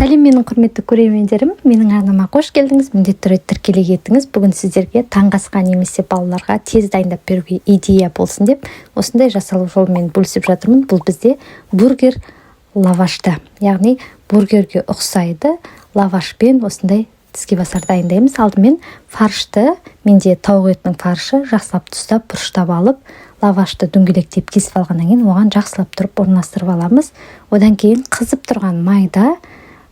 Сәлем менің құрметті көрермендерім, менің арнама қош келдіңіз. Міндетті түрде тіркеле кеттіңіз. Бүгін сіздерге таңғы асқа немесе балаларға тез дайындап беруге идея болсын деп, осындай жасалу жолымен бөлісіп жатырмын. Бұл бізде бургер лавашты, яғни бургерге ұқсайды лавашпен осындай тіске басар дайындаймыз. Алдымен фаршты, менде тауық етінің фаршы, жақсылап тұстап, бұрыштап алып, лавашты дөңгелектеп кесіп алғаннан кейін оған жақсылап тұрып орналастырып аламыз. Одан кейін қызып тұрған майда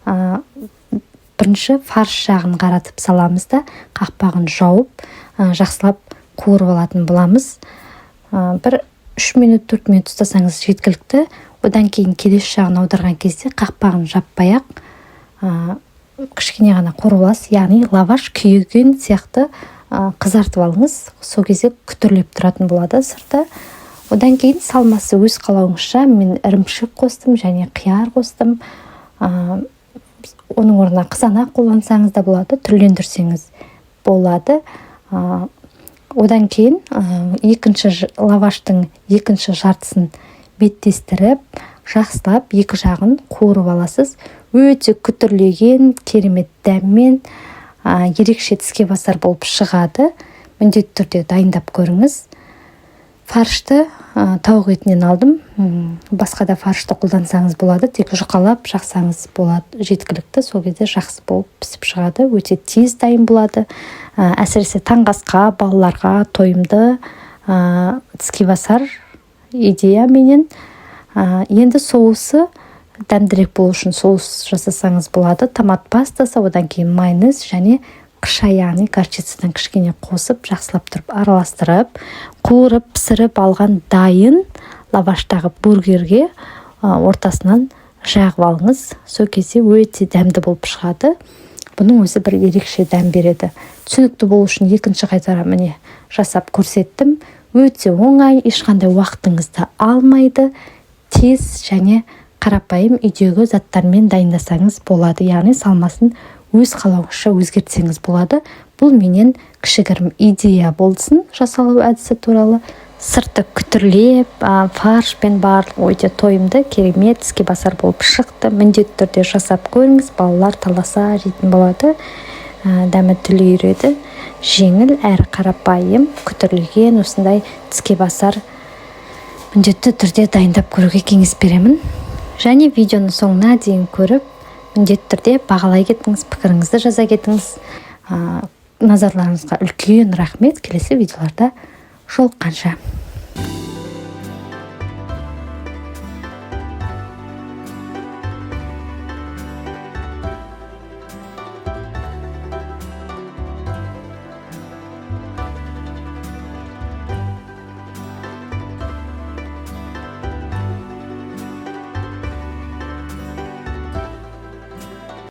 бірінші фарш жағын қаратып саламыз да қақпағын жауып жақсылап қуырып алатын боламыз. Бір 3 минут 4 минут ұстасаңыз жеткілікті. Одан кейін келесі жағын аударған кезде қақпағын жаппай-ақ кішкене ғана қуырып аласыз. Яғни лаваш күйген сияқты қызартып алыңыз. Сол кезде күтірлеп тұратын болады сырты. Одан кейін салмасы өз қалауыңызша, мен ірімшік қостым және қияр қостым. Оның орнына қызанақ қолдансаңыз да болады, түрлендірсеңіз болады. Одан кейін лаваштың екінші жартысын беттестіріп, жақсылап екі жағын қуырып аласыз. Өте күтірлеген, керемет дәммен, ерекше тіске басар болып шығады. Міндетті түрде дайындап көріңіз. Фаршты тауық етінен алдым. Басқа да фаршты қолдансаңыз болады, тек жұқалап жақсаңыз болады, жеткілікті. Сол кезде жақсы болып пісіп шығады, өте тез дайын болады. Әсіресе таңғы асқа, балаларға тойымды тіске басар идея менен. Енді соусы дәмдірек болу үшін соус жасасаңыз болады. Томат пастасы, одан кейін майонез және қышай, яғни горчицадан кішкене қосып, жақсылап тұрып араластырып, қуырып, пісіріп алған дайын лаваштағы бургерге ортасынан жағып алыңыз. Сол кезде өте дәмді болып шығады. Бұның өзі бір ерекше дәм береді. Түсінікті болу үшін екінші қайтара міне жасап көрсеттім. Өте оңай, ешқандай уақытыңызды алмайды. Тез және қарапайым үйдегі заттармен дайындасаңыз болады. Яғни салмасын өз қалауыңызша өзгертсеңіз болады. Бұл менен кішігірім идея болсын жасалу әдісі туралы. Сырты күтірлеп, фаршпен барлық өте тойымды, керемет тіске басар болып шықты. Міндетті түрде жасап көріңіз, балалар таласа жейтін болады. Дәмі тілі үйреді. Жеңіл әрі қарапайым, күтірлеген осындай тіске басар міндетті түрде дайындап көруге кеңес беремін. Және видеоны соңына дейін көріп, міндетті түрде бағалай кетіңіз, пікіріңізді жаза кетіңіз. Назарларыңызға үлкен рахмет. Келесі видеоларда жолыққанша.